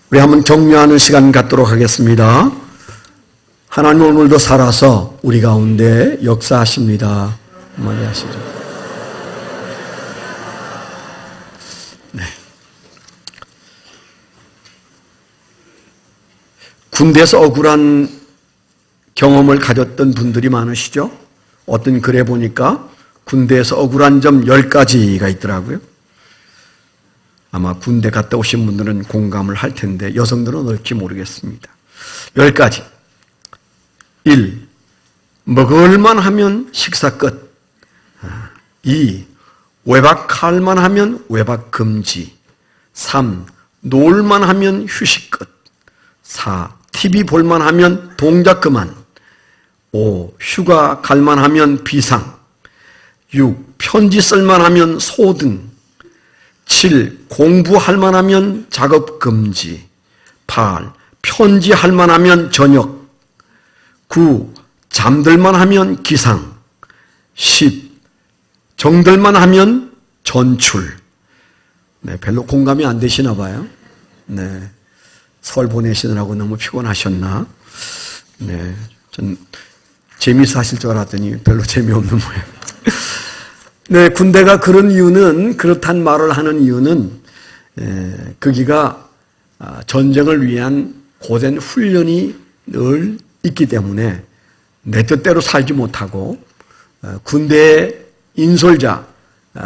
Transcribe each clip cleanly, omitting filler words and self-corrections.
우리 한번 격려하는 시간 갖도록 하겠습니다. 하나님 오늘도 살아서 우리 가운데 역사하십니다. 한마디 하시죠. 네. 군대에서 억울한 경험을 가졌던 분들이 많으시죠? 어떤 글에 보니까 군대에서 억울한 점 10가지가 있더라고요. 아마 군대 갔다 오신 분들은 공감을 할 텐데 여성들은 어떨지 모르겠습니다. 10가지. 1. 먹을만 하면 식사 끝. 2. 외박할만 하면 외박 금지. 3. 놀만 하면 휴식 끝. 4. TV 볼만 하면 동작 그만. 5. 휴가 갈만 하면 비상. 6. 편지 쓸만 하면 소등. 7. 공부할 만하면 작업 금지. 8. 편지할 만하면 저녁. 9. 잠들만 하면 기상. 10. 정들만 하면 전출. 네, 별로 공감이 안 되시나 봐요. 네, 설 보내시느라고 너무 피곤하셨나? 네, 전 재미있어 하실 줄 알았더니 별로 재미없는 모양. 네, 군대가 그런 이유는, 그렇단 말을 하는 이유는, 거기가 전쟁을 위한 고된 훈련이 늘 있기 때문에 내 뜻대로 살지 못하고 군대의 인솔자,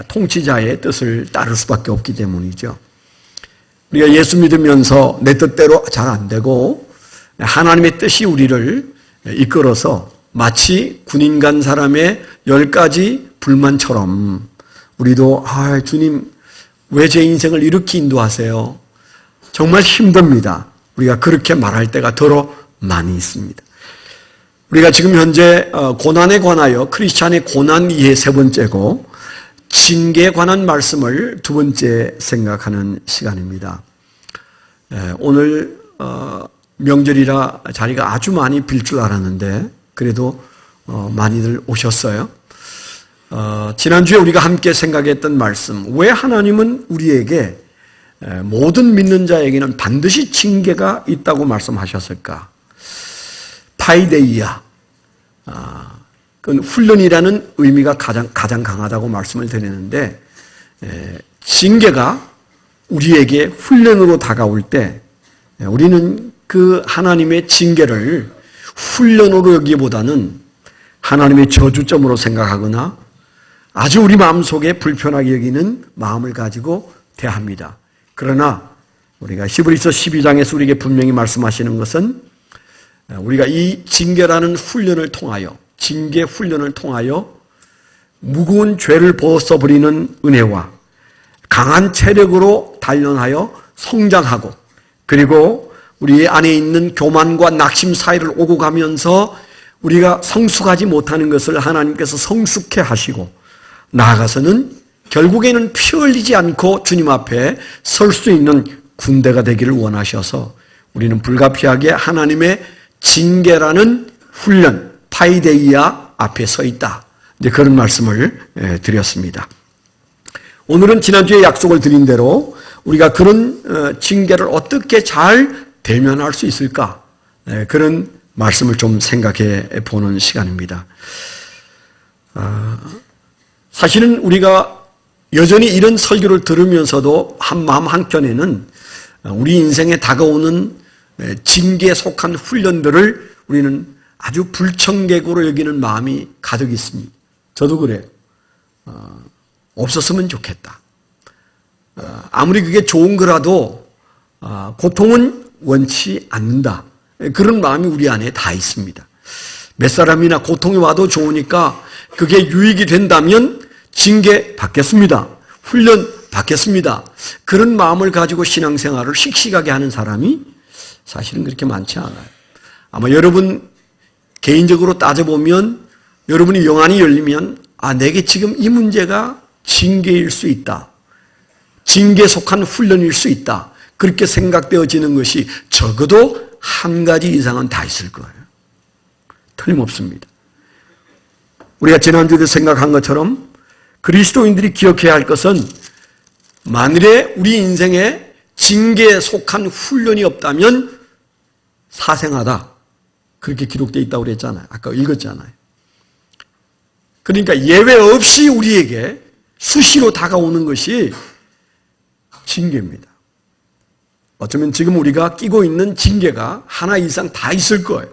통치자의 뜻을 따를 수밖에 없기 때문이죠. 우리가 예수 믿으면서 내 뜻대로 잘 안 되고 하나님의 뜻이 우리를 이끌어서 마치 군인 간 사람의 10가지 불만처럼 우리도 주님 왜 제 인생을 이렇게 인도하세요? 정말 힘듭니다. 우리가 그렇게 말할 때가 더러 많이 있습니다. 우리가 지금 현재 고난에 관하여 크리스찬의 고난 이해 3번째고 징계에 관한 말씀을 2번째 생각하는 시간입니다. 오늘 명절이라 자리가 아주 많이 빌 줄 알았는데 그래도 많이들 오셨어요. 지난주에 우리가 함께 생각했던 말씀, 왜 하나님은 우리에게 모든 믿는 자에게는 반드시 징계가 있다고 말씀하셨을까? 파이데이아, 그건 훈련이라는 의미가 가장 강하다고 말씀을 드리는데, 징계가 우리에게 훈련으로 다가올 때 우리는 그 하나님의 징계를 훈련으로 여기보다는 하나님의 저주점으로 생각하거나 아주 우리 마음속에 불편하게 여기는 마음을 가지고 대합니다. 그러나 우리가 히브리서 12장에서 우리에게 분명히 말씀하시는 것은 우리가 이 징계라는 훈련을 통하여, 징계 훈련을 통하여 무거운 죄를 벗어버리는 은혜와 강한 체력으로 단련하여 성장하고, 그리고 우리 안에 있는 교만과 낙심 사이를 오고 가면서 우리가 성숙하지 못하는 것을 하나님께서 성숙해 하시고, 나아가서는 결국에는 피 흘리지 않고 주님 앞에 설 수 있는 군대가 되기를 원하셔서 우리는 불가피하게 하나님의 징계라는 훈련, 파이데이아 앞에 서 있다. 이제 그런 말씀을 드렸습니다. 오늘은 지난주에 약속을 드린 대로 우리가 그런 징계를 어떻게 잘 대면할 수 있을까? 그런 말씀을 좀 생각해 보는 시간입니다. 사실은 우리가 여전히 이런 설교를 들으면서도 한 마음 한켠에는 우리 인생에 다가오는 징계에 속한 훈련들을 우리는 아주 불청객으로 여기는 마음이 가득 있습니다. 저도 그래요. 없었으면 좋겠다. 아무리 그게 좋은 거라도 고통은 원치 않는다. 그런 마음이 우리 안에 다 있습니다. 몇 사람이나 고통이 와도 좋으니까 그게 유익이 된다면 징계 받겠습니다. 훈련 받겠습니다. 그런 마음을 가지고 신앙생활을 씩씩하게 하는 사람이 사실은 그렇게 많지 않아요. 아마 여러분 개인적으로 따져보면 여러분이 영안이 열리면 내게 지금 이 문제가 징계일 수 있다. 징계에 속한 훈련일 수 있다. 그렇게 생각되어지는 것이 적어도 한 가지 이상은 다 있을 거예요. 틀림없습니다. 우리가 지난주에 생각한 것처럼 그리스도인들이 기억해야 할 것은 만일에 우리 인생에 징계에 속한 훈련이 없다면 사생하다. 그렇게 기록되어 있다고 그랬잖아요. 아까 읽었잖아요. 그러니까 예외 없이 우리에게 수시로 다가오는 것이 징계입니다. 어쩌면 지금 우리가 끼고 있는 징계가 하나 이상 다 있을 거예요.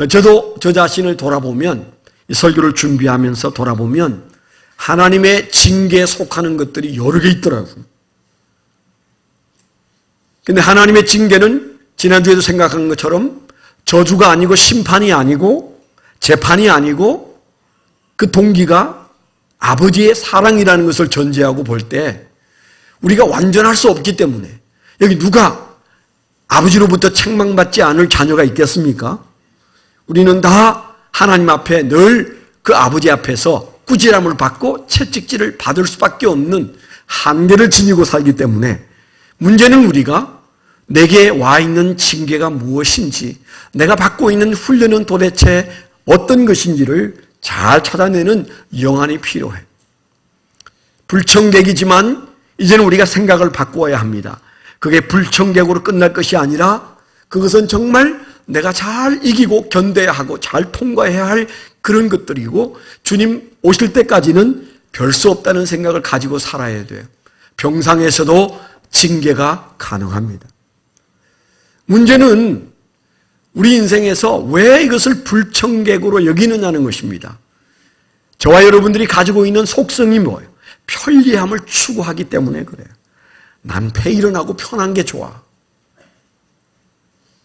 저도 저 자신을 돌아보면, 이 설교를 준비하면서 돌아보면 하나님의 징계에 속하는 것들이 여러 개 있더라고요. 근데 하나님의 징계는 지난주에도 생각한 것처럼 저주가 아니고 심판이 아니고 재판이 아니고 그 동기가 아버지의 사랑이라는 것을 전제하고 볼 때 우리가 완전할 수 없기 때문에, 여기 누가 아버지로부터 책망받지 않을 자녀가 있겠습니까? 우리는 다 하나님 앞에 늘 그 아버지 앞에서 꾸지람을 받고 채찍질을 받을 수밖에 없는 한계를 지니고 살기 때문에, 문제는 우리가 내게 와 있는 징계가 무엇인지, 내가 받고 있는 훈련은 도대체 어떤 것인지를 잘 찾아내는 영안이 필요해. 불청객이지만 이제는 우리가 생각을 바꾸어야 합니다. 그게 불청객으로 끝날 것이 아니라 그것은 정말 내가 잘 이기고 견뎌야 하고 잘 통과해야 할 그런 것들이고, 주님 오실 때까지는 별 수 없다는 생각을 가지고 살아야 돼요. 병상에서도 징계가 가능합니다. 문제는 우리 인생에서 왜 이것을 불청객으로 여기느냐는 것입니다. 저와 여러분들이 가지고 있는 속성이 뭐예요? 편리함을 추구하기 때문에 그래요. 난 페일은하고 편한 게 좋아.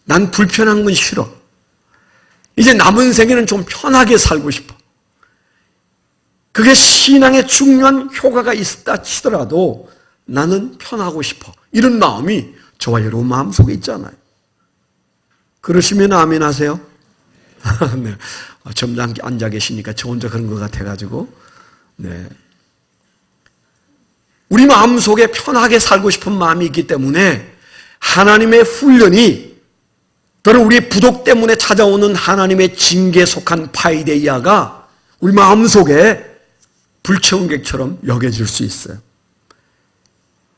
난 불편한 건 싫어. 이제 남은 생에는 좀 편하게 살고 싶어. 그게 신앙에 중요한 효과가 있다 치더라도 나는 편하고 싶어. 이런 마음이 저와 여러분 마음속에 있잖아요. 그러시면 아멘 하세요? 네. 점장 앉아 계시니까 저 혼자 그런 것 같아가지고. 네. 우리 마음속에 편하게 살고 싶은 마음이 있기 때문에 하나님의 훈련이, 또는 우리의 부족 때문에 찾아오는 하나님의 징계에 속한 파이데이아가 우리 마음속에 불청객처럼 여겨질 수 있어요.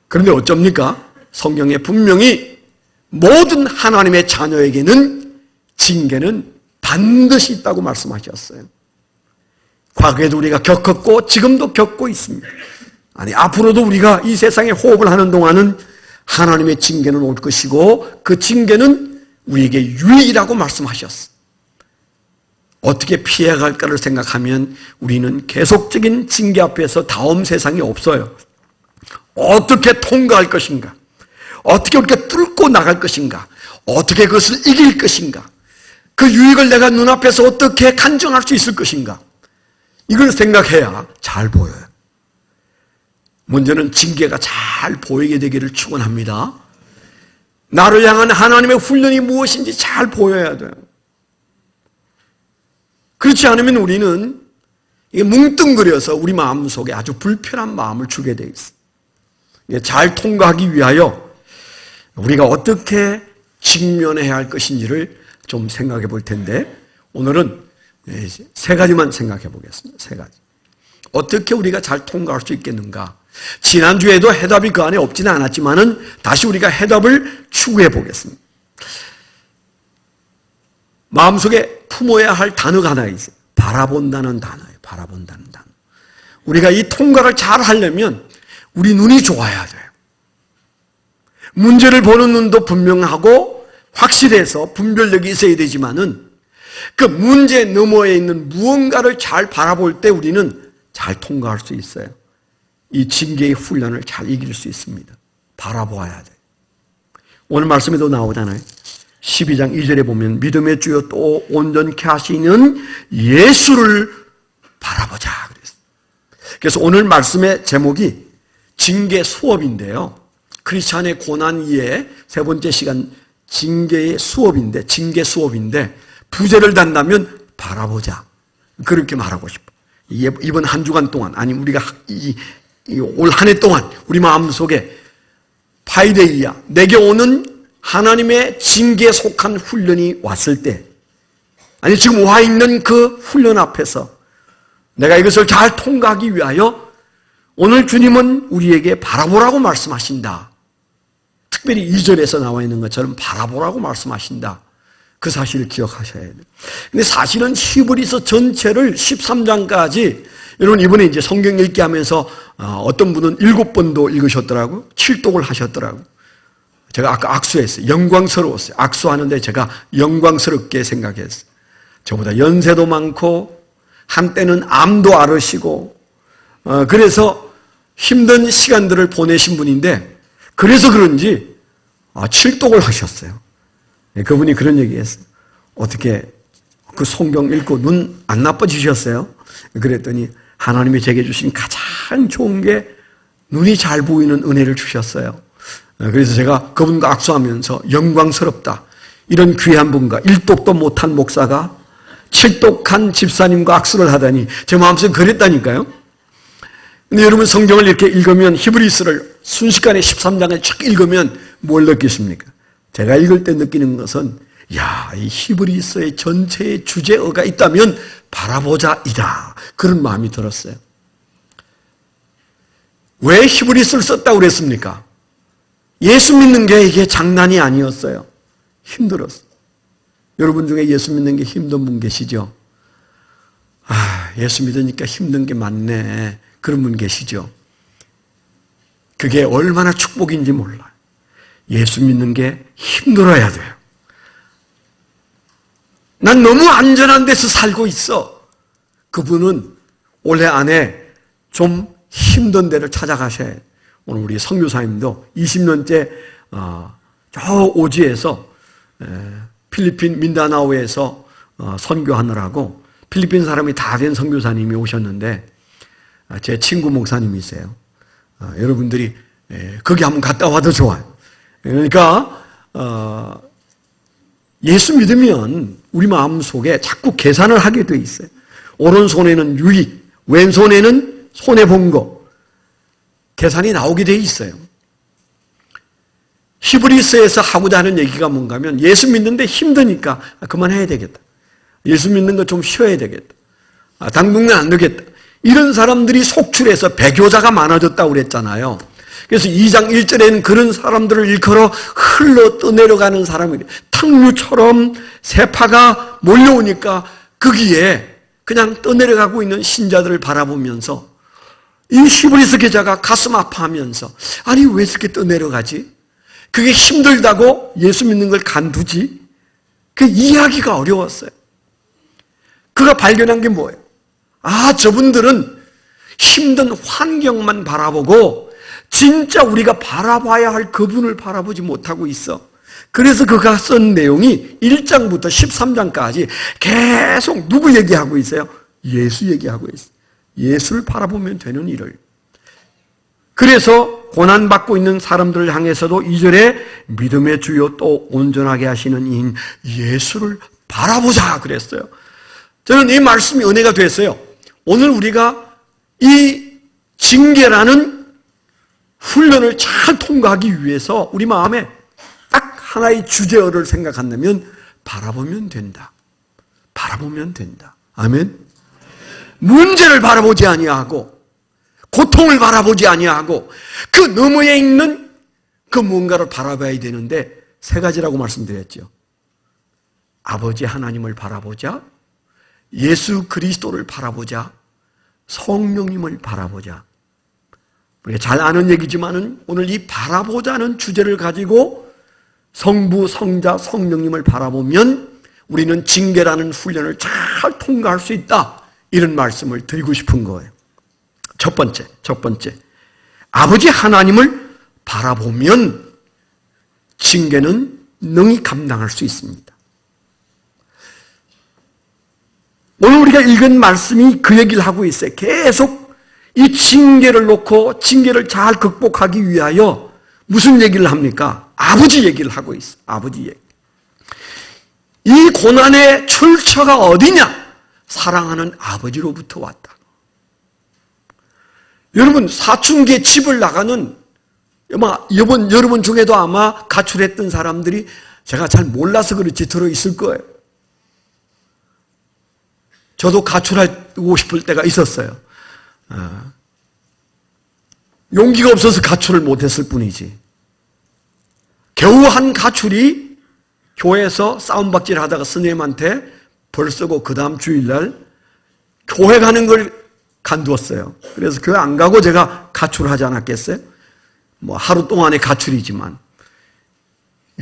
그런데 어쩝니까? 성경에 분명히 모든 하나님의 자녀에게는 징계는 반드시 있다고 말씀하셨어요. 과거에도 우리가 겪었고 지금도 겪고 있습니다. 아니, 앞으로도 우리가 이 세상에 호흡을 하는 동안은 하나님의 징계는 올 것이고 그 징계는 우리에게 유익이라고 말씀하셨어요. 어떻게 피해갈까를 생각하면 우리는 계속적인 징계 앞에서 다음 세상이 없어요. 어떻게 통과할 것인가? 어떻게 우리가 뚫고 나갈 것인가? 어떻게 그것을 이길 것인가? 그 유익을 내가 눈앞에서 어떻게 간증할 수 있을 것인가? 이걸 생각해야 잘 보여요. 문제는 징계가 잘 보이게 되기를 축원합니다. 나를 향한 하나님의 훈련이 무엇인지 잘 보여야 돼요. 그렇지 않으면 우리는 뭉뚱그려서 우리 마음속에 아주 불편한 마음을 주게 돼 있어요. 잘 통과하기 위하여 우리가 어떻게 직면해야 할 것인지를 좀 생각해 볼 텐데, 오늘은 세 가지만 생각해 보겠습니다. 세 가지. 어떻게 우리가 잘 통과할 수 있겠는가? 지난주에도 해답이 그 안에 없지는 않았지만은 다시 우리가 해답을 추구해 보겠습니다. 마음속에 품어야 할 단어가 하나 있어요. 바라본다는 단어예요. 바라본다는 단어. 우리가 이 통과를 잘 하려면 우리 눈이 좋아야 돼요. 문제를 보는 눈도 분명하고 확실해서 분별력이 있어야 되지만은 그 문제 너머에 있는 무언가를 잘 바라볼 때 우리는 잘 통과할 수 있어요. 이 징계의 훈련을 잘 이길 수 있습니다. 바라보아야 돼요. 오늘 말씀에도 나오잖아요. 12장 2절에 보면 믿음의 주여 또 온전케 하시는 예수를 바라보자 그랬어요. 그래서 오늘 말씀의 제목이 징계 수업인데요. 크리스찬의 고난 이후에 세 번째 시간 징계 수업인데 부제를 단다면 바라보자. 그렇게 말하고 싶어. 이번 한 주간 동안, 아니 우리가 올 한 해 동안 우리 마음속에 파이데이아, 내게 오는 하나님의 징계에 속한 훈련이 왔을 때, 아니 지금 와 있는 그 훈련 앞에서 내가 이것을 잘 통과하기 위하여 오늘 주님은 우리에게 바라보라고 말씀하신다. 특별히 2절에서 나와 있는 것처럼 바라보라고 말씀하신다. 그 사실을 기억하셔야 돼요. 근데 사실은 히브리서 전체를 13장까지 여러분 이번에 이제 성경 읽기 하면서 어떤 분은 7번도 읽으셨더라고요. 7독을 하셨더라고요. 제가 아까 악수했어요. 영광스러웠어요. 악수하는데 제가 영광스럽게 생각했어요. 저보다 연세도 많고 한때는 암도 앓으시고 그래서 힘든 시간들을 보내신 분인데 그래서 그런지 7독을 하셨어요. 그분이 그런 얘기했어요. 어떻게 그 성경 읽고 눈 안 나빠지셨어요? 그랬더니 하나님이 제게 주신 가장 좋은 게 눈이 잘 보이는 은혜를 주셨어요. 그래서 제가 그분과 악수하면서 영광스럽다. 이런 귀한 분과 1독도 못한 목사가 7독한 집사님과 악수를 하다니 제 마음속에 그랬다니까요. 근데 여러분 성경을 이렇게 읽으면 히브리서를 순식간에 13장을 쫙 읽으면 뭘 느끼십니까? 제가 읽을 때 느끼는 것은 이 히브리서의 전체의 주제어가 있다면 바라보자이다. 그런 마음이 들었어요. 왜 히브리서를 썼다고 그랬습니까? 예수 믿는 게 이게 장난이 아니었어요. 힘들었어요. 여러분 중에 예수 믿는 게 힘든 분 계시죠? 예수 믿으니까 힘든 게 많네. 그런 분 계시죠? 그게 얼마나 축복인지 몰라요. 예수 믿는 게 힘들어야 돼요. 난 너무 안전한 데서 살고 있어. 그분은 올해 안에 좀 힘든 데를 찾아가셔야 해요. 오늘 우리 선교사님도 20년째 저 오지에서 필리핀 민다나오에서 선교하느라고 필리핀 사람이 다 된 선교사님이 오셨는데 제 친구 목사님이세요. 여러분들이 거기 한번 갔다 와도 좋아요. 그러니까 예수 믿으면 우리 마음속에 자꾸 계산을 하게 돼 있어요. 오른손에는 유익, 왼손에는 손해본 거 계산이 나오게 돼 있어요. 히브리서에서 하고자 하는 얘기가 뭔가 하면 예수 믿는데 힘드니까 그만해야 되겠다. 예수 믿는 거 좀 쉬어야 되겠다. 당분간 안 되겠다. 이런 사람들이 속출해서 배교자가 많아졌다고 그랬잖아요. 그래서 2장 1절에는 그런 사람들을 일컬어 흘러 떠내려가는 사람이 탕류처럼 세파가 몰려오니까 거기에 그냥 떠내려가고 있는 신자들을 바라보면서 이 히브리서 기자가 가슴 아파하면서 아니 왜 이렇게 떠내려가지? 그게 힘들다고 예수 믿는 걸 간두지? 그 이해하기가 어려웠어요. 그가 발견한 게 뭐예요? 저분들은 힘든 환경만 바라보고 진짜 우리가 바라봐야 할 그분을 바라보지 못하고 있어. 그래서 그가 쓴 내용이 1장부터 13장까지 계속 누구 얘기하고 있어요? 예수 얘기하고 있어요. 예수를 바라보면 되는 일을. 그래서 고난받고 있는 사람들을 향해서도 2절에 믿음의 주요 또 온전하게 하시는 이인 예수를 바라보자 그랬어요. 저는 이 말씀이 은혜가 됐어요. 오늘 우리가 이 징계라는 훈련을 잘 통과하기 위해서 우리 마음에 딱 하나의 주제어를 생각한다면 바라보면 된다. 바라보면 된다. 아멘. 문제를 바라보지 아니하고 고통을 바라보지 아니하고 그 너머에 있는 그 뭔가를 바라봐야 되는데 세 가지라고 말씀드렸죠. 아버지 하나님을 바라보자, 예수 그리스도를 바라보자, 성령님을 바라보자. 우리가 잘 아는 얘기지만은 오늘 이 바라보자는 주제를 가지고 성부, 성자, 성령님을 바라보면 우리는 징계라는 훈련을 잘 통과할 수 있다. 이런 말씀을 드리고 싶은 거예요. 첫 번째. 아버지 하나님을 바라보면 징계는 능히 감당할 수 있습니다. 오늘 우리가 읽은 말씀이 그 얘기를 하고 있어요. 계속 이 징계를 놓고 징계를 잘 극복하기 위하여 무슨 얘기를 합니까? 아버지 얘기를 하고 있어요. 아버지 얘기. 이 고난의 출처가 어디냐? 사랑하는 아버지로부터 왔다. 여러분 사춘기에 집을 나가는 여러분 중에도 아마 가출했던 사람들이 제가 잘 몰라서 그렇지 들어있을 거예요. 저도 가출하고 싶을 때가 있었어요. 용기가 없어서 가출을 못했을 뿐이지. 겨우 한 가출이 교회에서 싸움박질 하다가 스님한테 벌 쓰고 그 다음 주일날 교회 가는 걸 간두었어요. 그래서 교회 안 가고 제가 가출하지 않았겠어요? 뭐 하루 동안의 가출이지만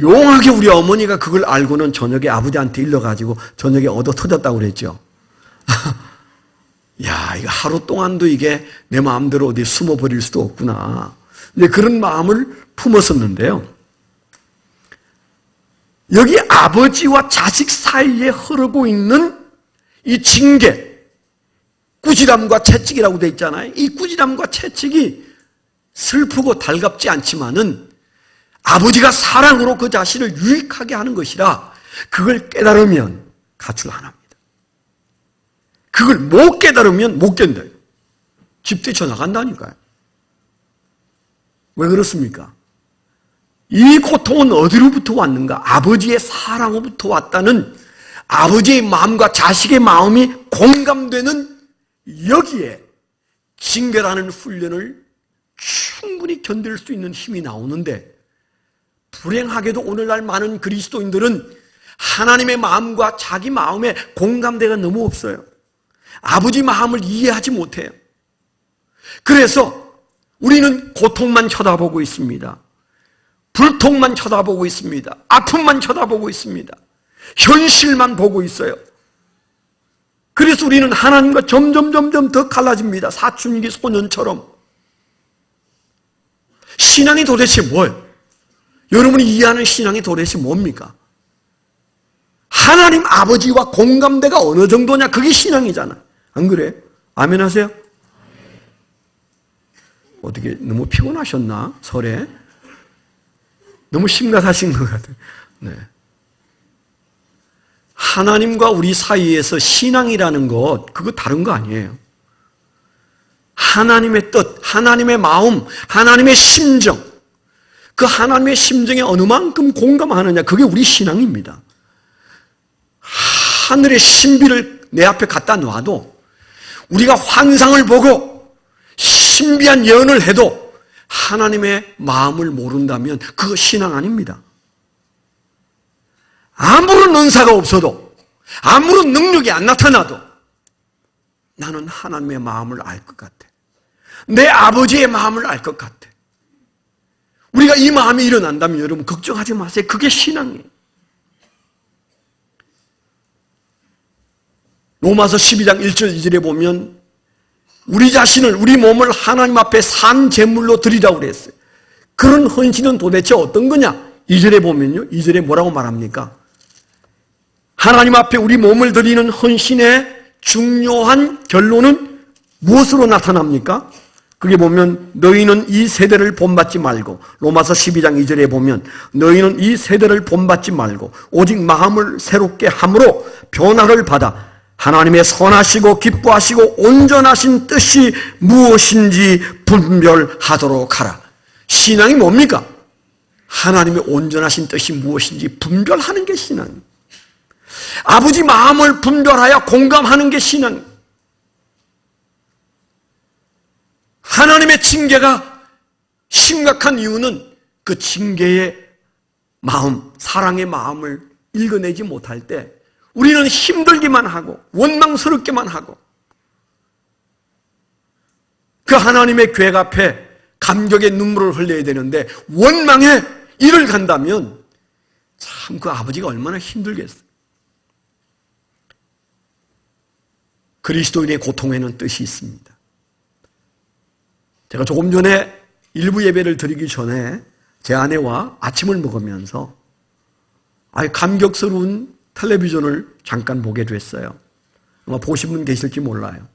용하게 우리 어머니가 그걸 알고는 저녁에 아버지한테 일러가지고 저녁에 얻어 터졌다고 그랬죠. 야, 이거 하루 동안도 이게 내 마음대로 어디 숨어버릴 수도 없구나. 이제 그런 마음을 품었었는데요. 여기 아버지와 자식 사이에 흐르고 있는 이 징계, 꾸지람과 채찍이라고 되어 있잖아요. 이 꾸지람과 채찍이 슬프고 달갑지 않지만은 아버지가 사랑으로 그 자신을 유익하게 하는 것이라 그걸 깨달으면 가출 안 합니다. 그걸 못 깨달으면 못 견뎌요. 집 뛰쳐나간다니까요. 왜 그렇습니까? 이 고통은 어디로부터 왔는가? 아버지의 사랑으로부터 왔다는 아버지의 마음과 자식의 마음이 공감되는 여기에 징계라는 훈련을 충분히 견딜 수 있는 힘이 나오는데 불행하게도 오늘날 많은 그리스도인들은 하나님의 마음과 자기 마음에 공감대가 너무 없어요. 아버지 마음을 이해하지 못해요. 그래서 우리는 고통만 쳐다보고 있습니다. 불통만 쳐다보고 있습니다. 아픔만 쳐다보고 있습니다. 현실만 보고 있어요. 그래서 우리는 하나님과 점점 더 갈라집니다. 사춘기 소년처럼. 신앙이 도대체 뭐예요? 여러분이 이해하는 신앙이 도대체 뭡니까? 하나님 아버지와 공감대가 어느 정도냐? 그게 신앙이잖아. 안 그래? 아멘 하세요? 어떻게 너무 피곤하셨나? 설에? 너무 심각하신 것 같아요. 네. 하나님과 우리 사이에서 신앙이라는 것, 그거 다른 거 아니에요. 하나님의 뜻, 하나님의 마음, 하나님의 심정, 그 하나님의 심정에 어느 만큼 공감하느냐, 그게 우리 신앙입니다. 하늘의 신비를 내 앞에 갖다 놔도 우리가 환상을 보고 신비한 예언을 해도 하나님의 마음을 모른다면 그거 신앙 아닙니다. 아무런 은사가 없어도 아무런 능력이 안 나타나도 나는 하나님의 마음을 알 것 같아. 내 아버지의 마음을 알 것 같아. 우리가 이 마음이 일어난다면 여러분 걱정하지 마세요. 그게 신앙이에요. 로마서 12장 1절 2절에 보면 우리 자신을, 우리 몸을 하나님 앞에 산 제물로 드리라고 그랬어요. 그런 헌신은 도대체 어떤 거냐? 2절에 보면요. 2절에 뭐라고 말합니까? 하나님 앞에 우리 몸을 드리는 헌신의 중요한 결론은 무엇으로 나타납니까? 그게 보면 너희는 이 세대를 본받지 말고, 로마서 12장 2절에 보면 너희는 이 세대를 본받지 말고 오직 마음을 새롭게 함으로 변화를 받아 하나님의 선하시고 기뻐하시고 온전하신 뜻이 무엇인지 분별하도록 하라. 신앙이 뭡니까? 하나님의 온전하신 뜻이 무엇인지 분별하는 게 신앙입니다. 아버지 마음을 분별하여 공감하는 게 신앙입니다. 하나님의 징계가 심각한 이유는 그 징계의 마음, 사랑의 마음을 읽어내지 못할 때 우리는 힘들기만 하고 원망스럽기만 하고 그 하나님의 계획 앞에 감격의 눈물을 흘려야 되는데 원망에 이를 간다면 참 그 아버지가 얼마나 힘들겠어요. 그리스도인의 고통에는 뜻이 있습니다. 제가 조금 전에 일부 예배를 드리기 전에 제 아내와 아침을 먹으면서 아주 감격스러운 텔레비전을 잠깐 보게 됐어요. 아마 보신 분 계실지 몰라요.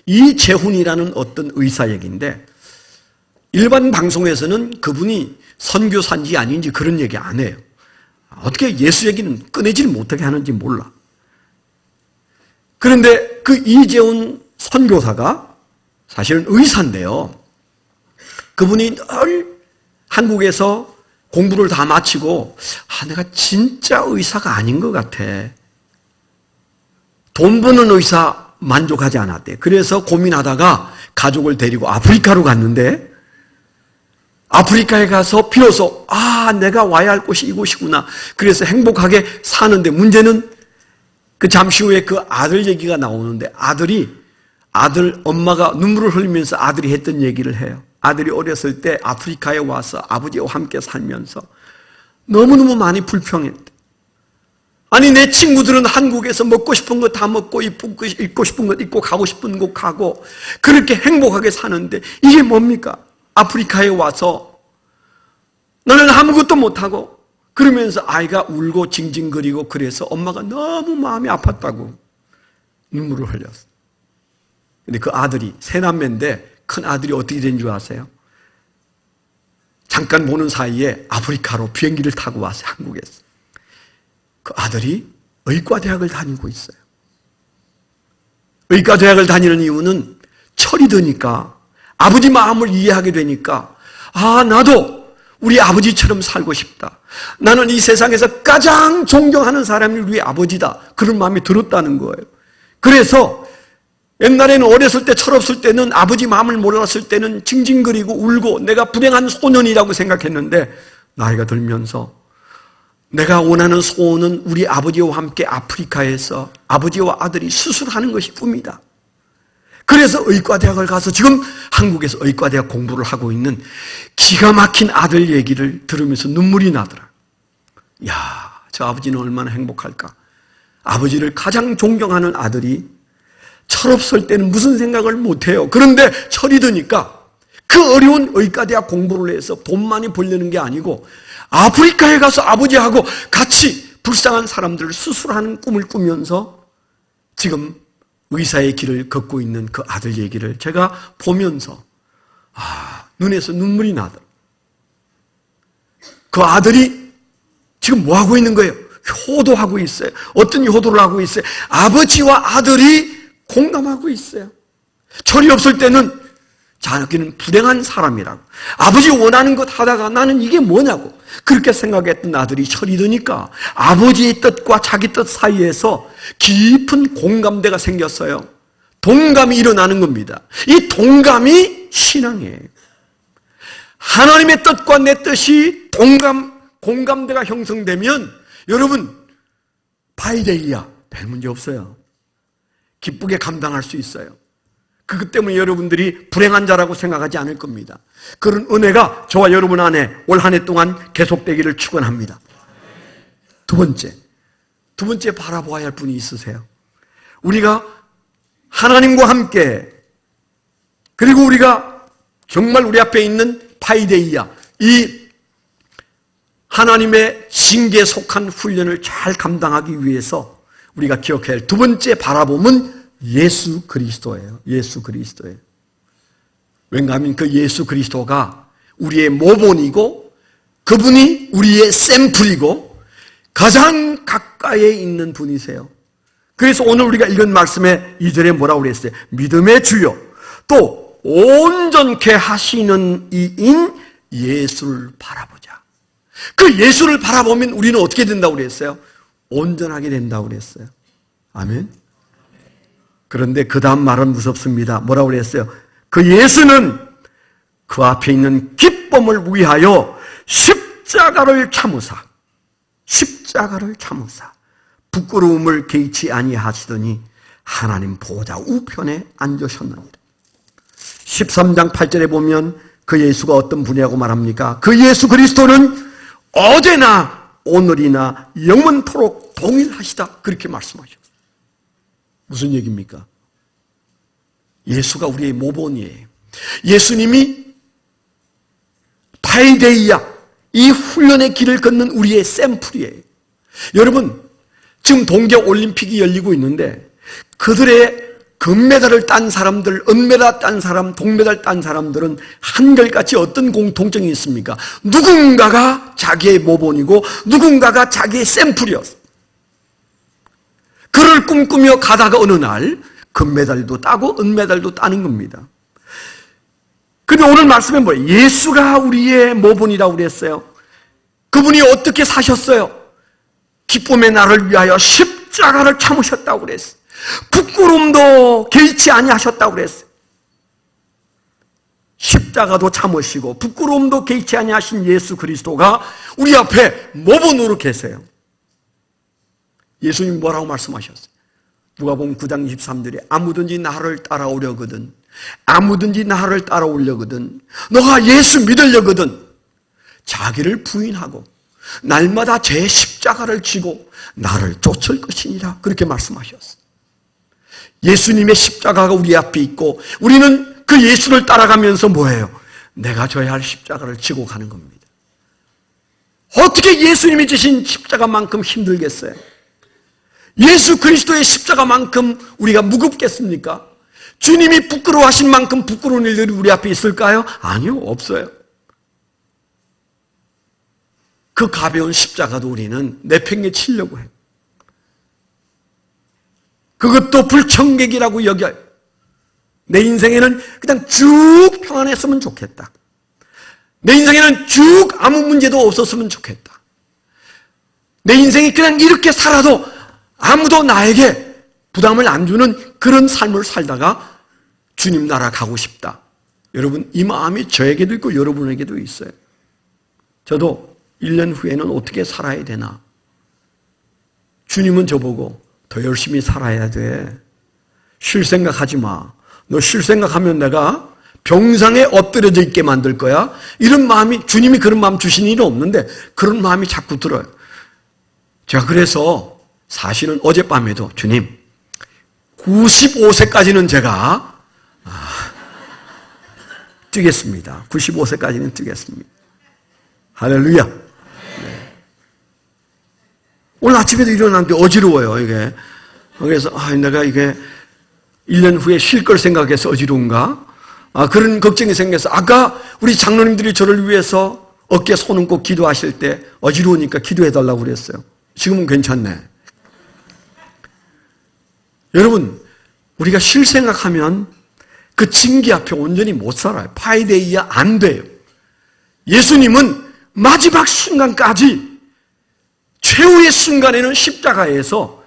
이재훈이라는 어떤 의사 얘기인데 일반 방송에서는 그분이 선교사인지 아닌지 그런 얘기 안 해요. 어떻게 예수 얘기는 꺼내질 못하게 하는지 몰라. 그런데 그 이재훈 선교사가 사실은 의사인데요. 그분이 늘 한국에서 공부를 다 마치고 내가 진짜 의사가 아닌 것 같아. 돈 버는 의사 만족하지 않았대. 그래서 고민하다가 가족을 데리고 아프리카로 갔는데 아프리카에 가서 비로소 내가 와야 할 곳이 이곳이구나. 그래서 행복하게 사는데, 문제는 그 잠시 후에 그 아들 얘기가 나오는데, 아들 엄마가 눈물을 흘리면서 아들이 했던 얘기를 해요. 아들이 어렸을 때 아프리카에 와서 아버지와 함께 살면서 너무너무 많이 불평했대. 아니, 내 친구들은 한국에서 먹고 싶은 거 다 먹고 입고 싶은 거 입고 가고 싶은 곳 가고 그렇게 행복하게 사는데 이게 뭡니까? 아프리카에 와서 나는 아무것도 못하고, 그러면서 아이가 울고 징징거리고, 그래서 엄마가 너무 마음이 아팠다고 눈물을 흘렸어. 근데 그 아들이 세 남매인데 큰 아들이 어떻게 된 줄 아세요? 잠깐 보는 사이에 아프리카로 비행기를 타고 왔어요. 한국에서. 그 아들이 의과대학을 다니고 있어요. 의과대학을 다니는 이유는 철이 드니까, 아버지 마음을 이해하게 되니까, 나도 우리 아버지처럼 살고 싶다. 나는 이 세상에서 가장 존경하는 사람이 우리 아버지다. 그런 마음이 들었다는 거예요. 그래서 옛날에는 어렸을 때, 철없을 때는, 아버지 마음을 몰랐을 때는 징징거리고 울고 내가 불행한 소년이라고 생각했는데, 나이가 들면서 내가 원하는 소원은 우리 아버지와 함께 아프리카에서 아버지와 아들이 수술하는 것이 꿈이다. 그래서 의과대학을 가서 지금 한국에서 의과대학 공부를 하고 있는 기가 막힌 아들 얘기를 들으면서 눈물이 나더라. 저 아버지는 얼마나 행복할까. 아버지를 가장 존경하는 아들이 철없을 때는 무슨 생각을 못해요. 그런데 철이 드니까 그 어려운 의과대학 공부를 해서 돈 많이 벌려는 게 아니고 아프리카에 가서 아버지하고 같이 불쌍한 사람들을 수술하는 꿈을 꾸면서 지금 의사의 길을 걷고 있는 그 아들 얘기를 제가 보면서 눈에서 눈물이 나더라고요. 그 아들이 지금 뭐 하고 있는 거예요? 효도하고 있어요. 어떤 효도를 하고 있어요? 아버지와 아들이 공감하고 있어요. 철이 없을 때는 자기는 불행한 사람이라고, 아버지 원하는 것 하다가 나는 이게 뭐냐고 그렇게 생각했던 아들이 철이 드니까 아버지의 뜻과 자기 뜻 사이에서 깊은 공감대가 생겼어요. 동감이 일어나는 겁니다. 이 동감이 신앙이에요. 하나님의 뜻과 내 뜻이 공감대가 형성되면 여러분 파이데이야 별 문제 없어요. 기쁘게 감당할 수 있어요. 그것 때문에 여러분들이 불행한 자라고 생각하지 않을 겁니다. 그런 은혜가 저와 여러분 안에 올 한 해 동안 계속되기를 축원합니다. 두 번째 바라보아야 할 분이 있으세요. 우리가 하나님과 함께, 그리고 우리가 정말 우리 앞에 있는 파이데이야, 이 하나님의 징계에 속한 훈련을 잘 감당하기 위해서 우리가 기억해야 할 두 번째 바라봄은 예수 그리스도예요. 예수 그리스도예요. 왠가 하면 그 예수 그리스도가 우리의 모본이고 그분이 우리의 샘플이고 가장 가까이에 있는 분이세요. 그래서 오늘 우리가 읽은 말씀에 2절에 뭐라고 그랬어요? 믿음의 주요 또 온전케 하시는 이인 예수를 바라보자. 그 예수를 바라보면 우리는 어떻게 된다고 그랬어요? 온전하게 된다고 그랬어요. 아멘. 그런데 그 다음 말은 무섭습니다. 뭐라고 그랬어요? 그 예수는 그 앞에 있는 기쁨을 위하여 십자가를 참으사 부끄러움을 개의치 아니하시더니 하나님 보좌 우편에 앉으셨느니라. 13장 8절에 보면 그 예수가 어떤 분이라고 말합니까? 그 예수 그리스도는 어제나 오늘이나 영원토록 동일하시다. 그렇게 말씀하셨어요. 무슨 얘기입니까? 예수가 우리의 모본이에요. 예수님이 파이데이야, 이 훈련의 길을 걷는 우리의 샘플이에요. 여러분, 지금 동계올림픽이 열리고 있는데 그들의 금메달을 딴 사람들, 은메달 딴 사람, 동메달 딴 사람들은 한결같이 어떤 공통점이 있습니까? 누군가가 자기의 모본이고 누군가가 자기의 샘플이었어요. 그를 꿈꾸며 가다가 어느 날 금메달도 따고 은메달도 따는 겁니다. 그런데 오늘 말씀에 뭐예요? 예수가 우리의 모본이라고 그랬어요. 그분이 어떻게 사셨어요? 기쁨의 날을 위하여 십자가를 참으셨다고 그랬어요. 부끄러움도 개의치 아니하셨다고 그랬어요. 십자가도 참으시고 부끄러움도 개의치 아니하신 예수 그리스도가 우리 앞에 모범으로 계세요. 예수님 뭐라고 말씀하셨어요? 누가복음 9장 23절에 아무든지 나를 따라오려거든, 아무든지 나를 따라오려거든, 너가 예수 믿으려거든 자기를 부인하고 날마다 제 십자가를 지고 나를 쫓을 것이니라, 그렇게 말씀하셨어요. 예수님의 십자가가 우리 앞에 있고 우리는 그 예수를 따라가면서 뭐예요? 내가 져야 할 십자가를 지고 가는 겁니다. 어떻게 예수님이 지신 십자가만큼 힘들겠어요? 예수 그리스도의 십자가만큼 우리가 무겁겠습니까? 주님이 부끄러워하신 만큼 부끄러운 일들이 우리 앞에 있을까요? 아니요, 없어요. 그 가벼운 십자가도 우리는 내팽개치려고 해요. 그것도 불청객이라고 여겨요. 내 인생에는 그냥 쭉 평안했으면 좋겠다. 내 인생에는 쭉 아무 문제도 없었으면 좋겠다. 내 인생이 그냥 이렇게 살아도 아무도 나에게 부담을 안 주는 그런 삶을 살다가 주님 나라 가고 싶다. 여러분, 이 마음이 저에게도 있고 여러분에게도 있어요. 저도 1년 후에는 어떻게 살아야 되나? 주님은 저보고 더 열심히 살아야 돼. 쉴 생각하지 마. 너 쉴 생각하면 내가 병상에 엎드려져 있게 만들 거야. 이런 마음이, 주님이 그런 마음 주신 일은 없는데 그런 마음이 자꾸 들어요. 제가 그래서 사실은 어젯밤에도 주님 95세까지는 제가 뛰겠습니다. 95세까지는 뛰겠습니다. 할렐루야. 네. 오늘 아침에도 일어났는데 어지러워요, 이게. 그래서 내가 이게 1년 후에 쉴 걸 생각해서 어지러운가? 그런 걱정이 생겨서 아까 우리 장로님들이 저를 위해서 어깨 손 얹고 기도하실 때 어지러우니까 기도해달라고 그랬어요. 지금은 괜찮네. 여러분, 우리가 쉴 생각하면 그 징계 앞에 온전히 못 살아요. 파이데이야 안 돼요. 예수님은 마지막 순간까지, 최후의 순간에는 십자가에서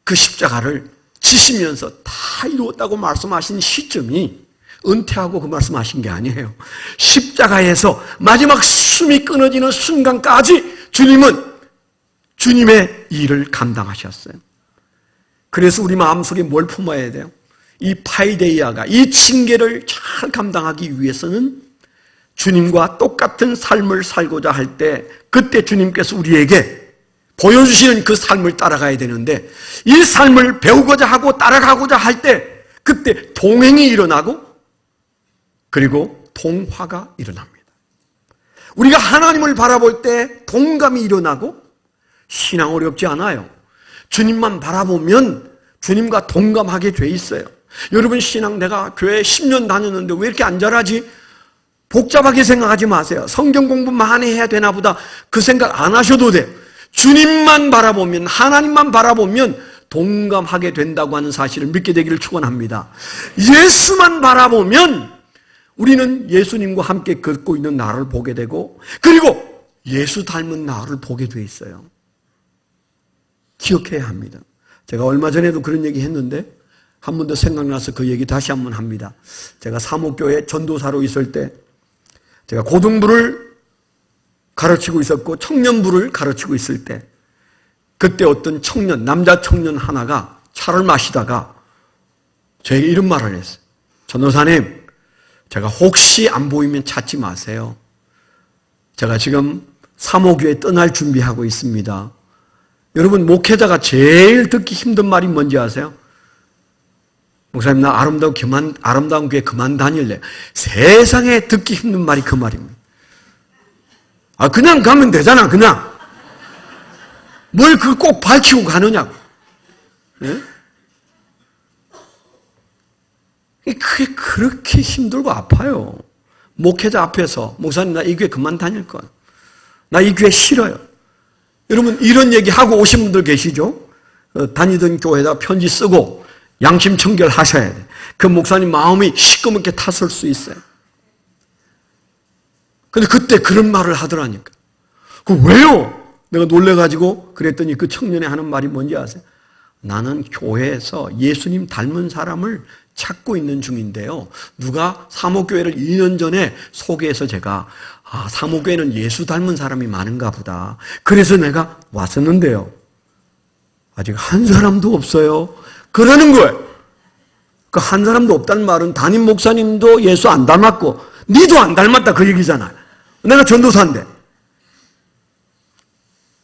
그 십자가를 지시면서 다 이루었다고 말씀하신 시점이 은퇴하고 그 말씀하신 게 아니에요. 십자가에서 마지막 숨이 끊어지는 순간까지 주님은 주님의 일을 감당하셨어요. 그래서 우리 마음속에 뭘 품어야 돼요? 이 파이데이아가, 이 징계를 잘 감당하기 위해서는 주님과 똑같은 삶을 살고자 할 때, 그때 주님께서 우리에게 보여주시는 그 삶을 따라가야 되는데, 이 삶을 배우고자 하고 따라가고자 할 때 그때 동행이 일어나고 그리고 동화가 일어납니다. 우리가 하나님을 바라볼 때 동감이 일어나고, 신앙 어렵지 않아요. 주님만 바라보면 주님과 동감하게 돼 있어요. 여러분, 신앙 내가 교회 10년 다녔는데 왜 이렇게 안 잘하지? 복잡하게 생각하지 마세요. 성경 공부 많이 해야 되나 보다, 그 생각 안 하셔도 돼요. 주님만 바라보면, 하나님만 바라보면 동감하게 된다고 하는 사실을 믿게 되기를 축원합니다. 예수만 바라보면 우리는 예수님과 함께 걷고 있는 나를 보게 되고, 그리고 예수 닮은 나를 보게 돼 있어요. 기억해야 합니다. 제가 얼마 전에도 그런 얘기 했는데 한 번 더 생각나서 그 얘기 다시 한번 합니다. 제가 사목교회 전도사로 있을 때 제가 고등부를 가르치고 있었고 청년부를 가르치고 있을 때, 그때 어떤 청년, 남자 청년 하나가 차를 마시다가 저에게 이런 말을 했어요. 전도사님, 제가 혹시 안 보이면 찾지 마세요. 제가 지금 사모교회 떠날 준비하고 있습니다. 여러분, 목회자가 제일 듣기 힘든 말이 뭔지 아세요? 목사님, 나 아름다운 교회 그만 다닐래. 세상에 듣기 힘든 말이 그 말입니다. 그냥 가면 되잖아, 그냥. 뭘 그걸 꼭 밝히고 가느냐고. 네? 그게 그렇게 힘들고 아파요. 목회자 앞에서, 목사님, 나 이 교회 그만 다닐 거야. 나 이 교회 싫어요. 여러분, 이런 얘기 하고 오신 분들 계시죠? 다니던 교회에다 편지 쓰고 양심 청결하셔야 돼. 그 목사님 마음이 시꺼멓게 탔을 수 있어요. 근데 그때 그런 말을 하더라니까. 왜요? 내가 놀래가지고 그랬더니 그 청년이 하는 말이 뭔지 아세요? 나는 교회에서 예수님 닮은 사람을 찾고 있는 중인데요. 누가 사목교회를 2년 전에 소개해서 제가 사목교회는 예수 닮은 사람이 많은가 보다. 그래서 내가 왔었는데요. 아직 한 사람도 없어요. 그러는 거예요. 그 한 사람도 없다는 말은 담임 목사님도 예수 안 닮았고 니도 안 닮았다 그 얘기잖아요. 내가 전도사인데.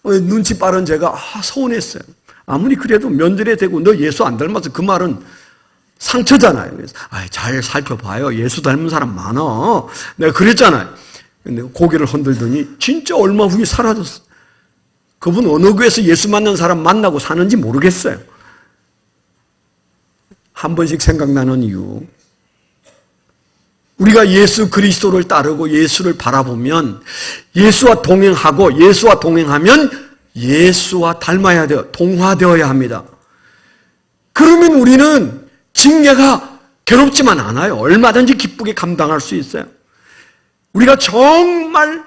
눈치 빠른 제가 서운했어요. 아무리 그래도 면전에 대고 너 예수 안 닮았어 그 말은 상처잖아요. 그래서 잘 살펴봐요. 예수 닮은 사람 많아. 내가 그랬잖아요. 근데 고개를 흔들더니 진짜 얼마 후에 사라졌어. 그분 어느 교회에서 예수 만난 사람 만나고 사는지 모르겠어요. 한 번씩 생각나는 이유. 우리가 예수 그리스도를 따르고 예수를 바라보면 예수와 동행하고 예수와 동행하면 예수와 닮아야 돼요. 동화되어야 합니다. 그러면 우리는 징계가 괴롭지만 않아요. 얼마든지 기쁘게 감당할 수 있어요. 우리가 정말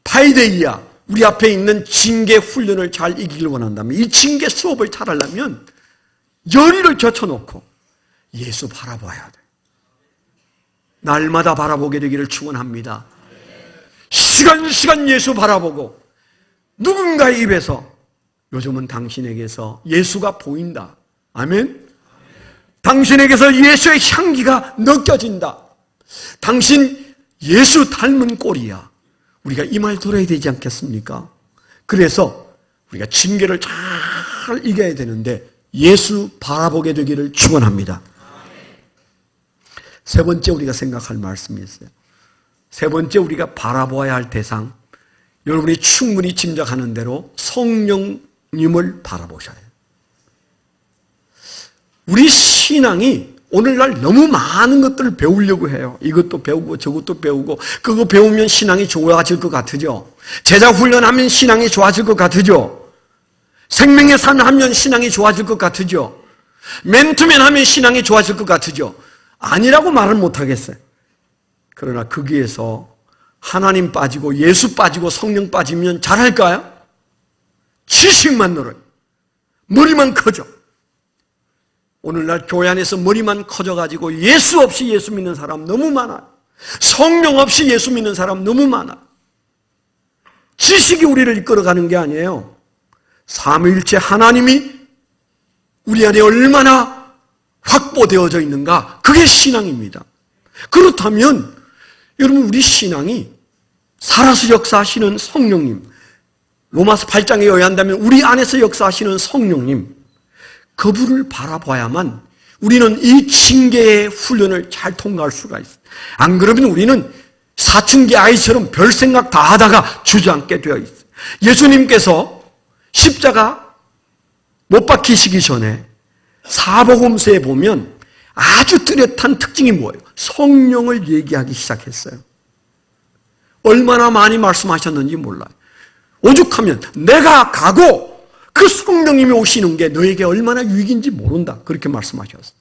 파이데이아, 우리 앞에 있는 징계 훈련을 잘 이기길 원한다면, 이 징계 수업을 잘 하려면 열의를 젖혀놓고 예수 바라봐야 돼. 날마다 바라보게 되기를 축원합니다. 시간 예수 바라보고 누군가의 입에서 요즘은 당신에게서 예수가 보인다. 아멘. 당신에게서 예수의 향기가 느껴진다. 당신 예수 닮은 꼴이야. 우리가 이 말 들어야 되지 않겠습니까? 그래서 우리가 징계를 잘 이겨야 되는데 예수 바라보게 되기를 축원합니다. 세 번째 우리가 생각할 말씀이 있어요. 세 번째 우리가 바라보아야 할 대상, 여러분이 충분히 짐작하는 대로 성령님을 바라보셔야 해요. 우리 신앙이 오늘날 너무 많은 것들을 배우려고 해요. 이것도 배우고 저것도 배우고 그거 배우면 신앙이 좋아질 것 같으죠. 제자 훈련하면 신앙이 좋아질 것 같으죠. 생명의 산 하면 신앙이 좋아질 것 같으죠. 맨투맨 하면 신앙이 좋아질 것 같으죠. 아니라고 말을 못하겠어요. 그러나 거기에서 하나님 빠지고 예수 빠지고 성령 빠지면 잘할까요? 지식만 늘어요. 머리만 커져. 오늘날 교회 안에서 머리만 커져가지고 예수 없이 예수 믿는 사람 너무 많아요. 성령 없이 예수 믿는 사람 너무 많아요. 지식이 우리를 이끌어가는 게 아니에요. 삼위일체 하나님이 우리 안에 얼마나 확보되어져 있는가, 그게 신앙입니다. 그렇다면 여러분 우리 신앙이 살아서 역사하시는 성령님, 로마서 8장에 의한다면 우리 안에서 역사하시는 성령님, 그분을 바라봐야만 우리는 이 징계의 훈련을 잘 통과할 수가 있어요. 안 그러면 우리는 사춘기 아이처럼 별 생각 다 하다가 주저앉게 되어 있어요. 예수님께서 십자가 못 박히시기 전에 사복음서에 보면 아주 뚜렷한 특징이 뭐예요? 성령을 얘기하기 시작했어요. 얼마나 많이 말씀하셨는지 몰라요. 오죽하면 내가 가고 그 성령님이 오시는 게 너에게 얼마나 유익인지 모른다. 그렇게 말씀하셨어요.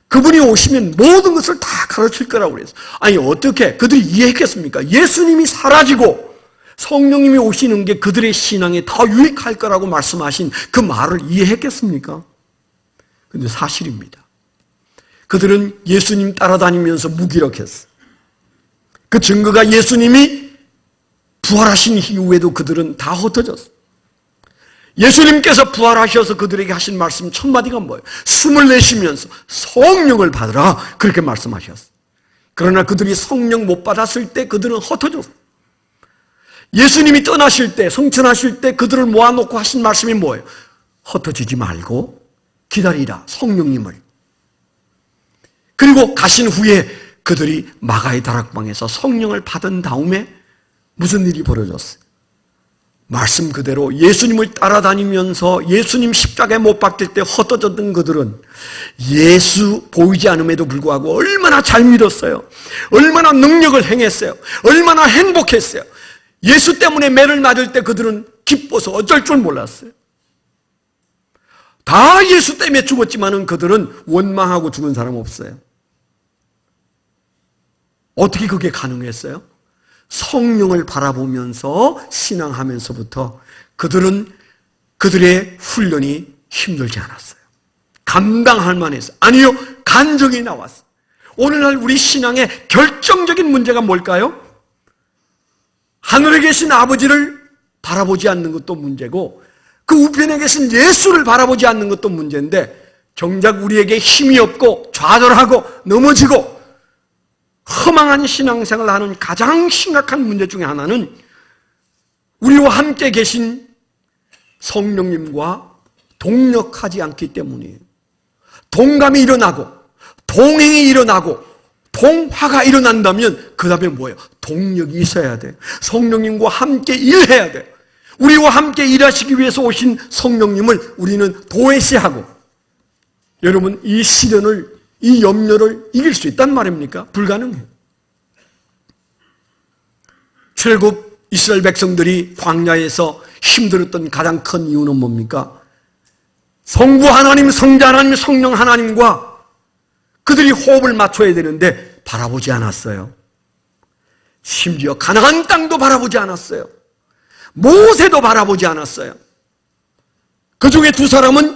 그분이 오시면 모든 것을 다 가르칠 거라고 그랬어요. 아니 어떻게 그들이 이해했겠습니까? 예수님이 사라지고 성령님이 오시는 게 그들의 신앙에 더 유익할 거라고 말씀하신 그 말을 이해했겠습니까? 근데 사실입니다. 그들은 예수님 따라다니면서 무기력했어요. 그 증거가 예수님이 부활하신 이후에도 그들은 다 흩어졌어요. 예수님께서 부활하셔서 그들에게 하신 말씀 첫 마디가 뭐예요? 숨을 내쉬면서 성령을 받으라, 그렇게 말씀하셨어요. 그러나 그들이 성령 못 받았을 때 그들은 흩어졌어요. 예수님이 떠나실 때, 성천하실 때 그들을 모아놓고 하신 말씀이 뭐예요? 흩어지지 말고 기다리라, 성령님을. 그리고 가신 후에 그들이 마가의 다락방에서 성령을 받은 다음에 무슨 일이 벌어졌어요? 말씀 그대로 예수님을 따라다니면서 예수님 십자가에 못 박힐 때 흩어졌던 그들은 예수 보이지 않음에도 불구하고 얼마나 잘 믿었어요. 얼마나 능력을 행했어요. 얼마나 행복했어요. 예수 때문에 매를 맞을 때 그들은 기뻐서 어쩔 줄 몰랐어요. 다 예수 때문에 죽었지만은 그들은 원망하고 죽은 사람 없어요. 어떻게 그게 가능했어요? 성령을 바라보면서 신앙하면서부터 그들은 그들의 훈련이 힘들지 않았어요. 감당할 만해서. 아니요, 간증이 나왔어. 오늘날 우리 신앙의 결정적인 문제가 뭘까요? 하늘에 계신 아버지를 바라보지 않는 것도 문제고 그 우편에 계신 예수를 바라보지 않는 것도 문제인데 정작 우리에게 힘이 없고 좌절하고 넘어지고 허망한 신앙생활을 하는 가장 심각한 문제 중에 하나는 우리와 함께 계신 성령님과 동력하지 않기 때문이에요. 동감이 일어나고 동행이 일어나고 동화가 일어난다면 그 다음에 뭐예요? 동력이 있어야 돼요. 성령님과 함께 일해야 돼요. 우리와 함께 일하시기 위해서 오신 성령님을 우리는 도외시하고, 여러분 이 시련을, 이 염려를 이길 수 있단 말입니까? 불가능해요. 출애굽 이스라엘 백성들이 광야에서 힘들었던 가장 큰 이유는 뭡니까? 성부 하나님, 성자 하나님, 성령 하나님과 그들이 호흡을 맞춰야 되는데 바라보지 않았어요. 심지어 가나안 땅도 바라보지 않았어요. 모세도 바라보지 않았어요. 그 중에 두 사람은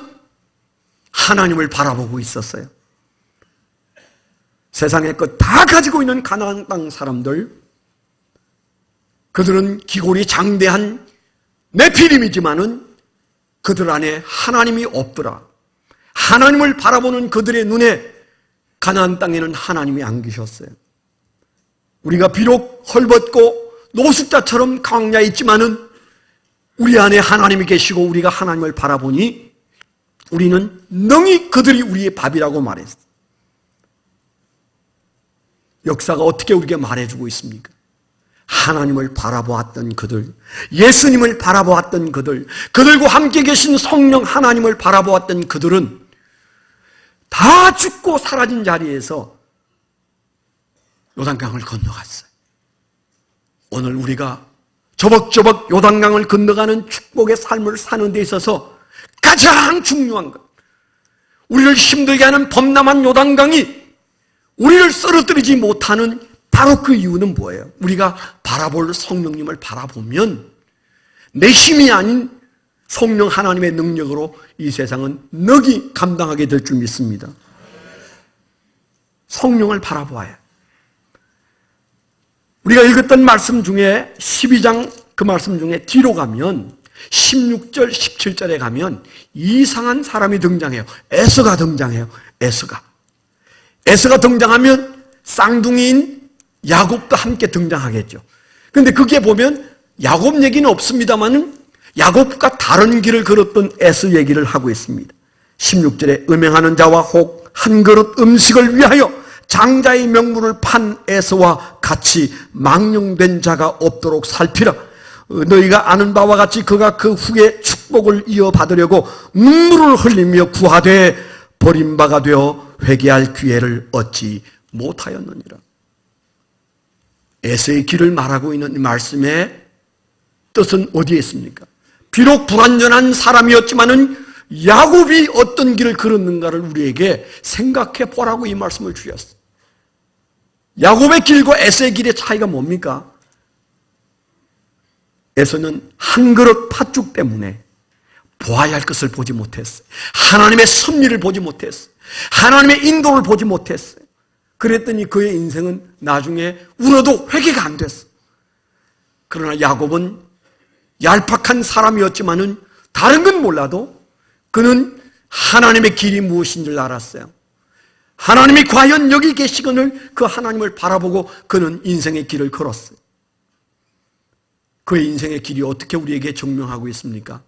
하나님을 바라보고 있었어요. 세상의 것 다 가지고 있는 가나안 땅 사람들, 그들은 기골이 장대한 네피림이지만은 그들 안에 하나님이 없더라. 하나님을 바라보는 그들의 눈에 가나안 땅에는 하나님이 안 계셨어요. 우리가 비록 헐벗고 노숙자처럼 광야에 있지만은 우리 안에 하나님이 계시고 우리가 하나님을 바라보니 우리는 능히 그들이 우리의 밥이라고 말했어요. 역사가 어떻게 우리에게 말해주고 있습니까? 하나님을 바라보았던 그들, 예수님을 바라보았던 그들, 그들과 함께 계신 성령 하나님을 바라보았던 그들은 다 죽고 사라진 자리에서 요단강을 건너갔어요. 오늘 우리가 저벅저벅 요단강을 건너가는 축복의 삶을 사는 데 있어서 가장 중요한 것, 우리를 힘들게 하는 범람한 요단강이 우리를 쓰러뜨리지 못하는 바로 그 이유는 뭐예요? 우리가 바라볼 성령님을 바라보면 내 힘이 아닌 성령 하나님의 능력으로 이 세상은 능히 감당하게 될 줄 믿습니다. 성령을 바라보아야. 우리가 읽었던 말씀 중에 12장 그 말씀 중에 뒤로 가면 16절, 17절에 가면 이상한 사람이 등장해요. 에서가 등장해요. 에서가 등장하면 쌍둥이인 야곱도 함께 등장하겠죠. 그런데 거기에 보면 야곱 얘기는 없습니다만은 야곱과 다른 길을 걸었던 에서 얘기를 하고 있습니다. 16절에 음행하는 자와 혹 한 그릇 음식을 위하여 장자의 명분을 판 에서와 같이 망령된 자가 없도록 살피라. 너희가 아는 바와 같이 그가 그 후에 축복을 이어받으려고 눈물을 흘리며 구하되 버림바가 되어 회개할 기회를 얻지 못하였느니라. 에서의 길을 말하고 있는 이 말씀의 뜻은 어디에 있습니까? 비록 불완전한 사람이었지만은 야곱이 어떤 길을 걸었는가를 우리에게 생각해 보라고 이 말씀을 주셨어요. 야곱의 길과 에서의 길의 차이가 뭡니까? 에서는 한 그릇 팥죽 때문에 보아야 할 것을 보지 못했어요. 하나님의 섭리를 보지 못했어요. 하나님의 인도를 보지 못했어요. 그랬더니 그의 인생은 나중에 울어도 회개가 안 됐어요. 그러나 야곱은 얄팍한 사람이었지만은 다른 건 몰라도 그는 하나님의 길이 무엇인 줄 알았어요. 하나님이 과연 여기 계시거늘 그 하나님을 바라보고 그는 인생의 길을 걸었어요. 그의 인생의 길이 어떻게 우리에게 증명하고 있습니까?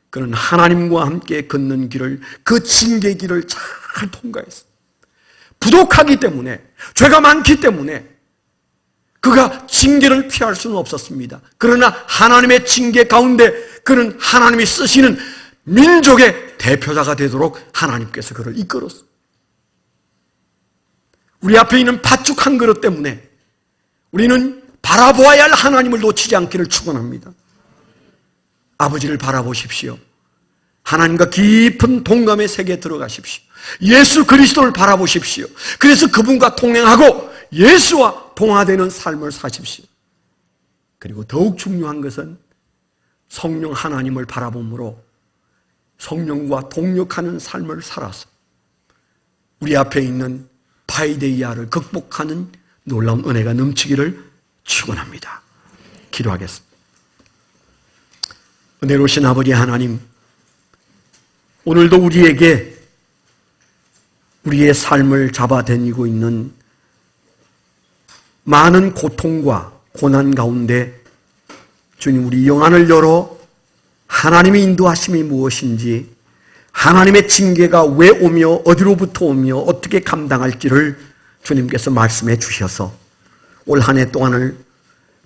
그는 하나님과 함께 걷는 길을, 그 징계의 길을 잘 통과했어요. 부족하기 때문에, 죄가 많기 때문에 그가 징계를 피할 수는 없었습니다. 그러나 하나님의 징계 가운데 그는 하나님이 쓰시는 민족의 대표자가 되도록 하나님께서 그를 이끌었어요. 우리 앞에 있는 팥죽 한 그릇 때문에 우리는 바라보아야 할 하나님을 놓치지 않기를 축원합니다. 아버지를 바라보십시오. 하나님과 깊은 동감의 세계에 들어가십시오. 예수 그리스도를 바라보십시오. 그래서 그분과 동행하고 예수와 동화되는 삶을 사십시오. 그리고 더욱 중요한 것은 성령 하나님을 바라봄으로 성령과 동역하는 삶을 살아서 우리 앞에 있는 파이데이아를 극복하는 놀라운 은혜가 넘치기를 축원합니다. 기도하겠습니다. 은혜로우신 아버지 하나님, 오늘도 우리에게 우리의 삶을 잡아다니고 있는 많은 고통과 고난 가운데 주님, 우리 영안을 열어 하나님의 인도하심이 무엇인지, 하나님의 징계가 왜 오며 어디로부터 오며 어떻게 감당할지를 주님께서 말씀해 주셔서 올 한 해 동안을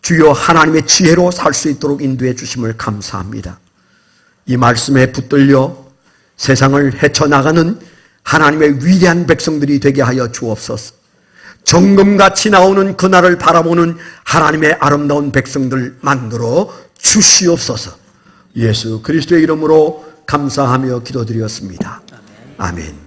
주여 하나님의 지혜로 살 수 있도록 인도해 주심을 감사합니다. 이 말씀에 붙들려 세상을 헤쳐나가는 하나님의 위대한 백성들이 되게 하여 주옵소서. 정금같이 나오는 그날을 바라보는 하나님의 아름다운 백성들 만들어 주시옵소서. 예수 그리스도의 이름으로 감사하며 기도드렸습니다. 아멘.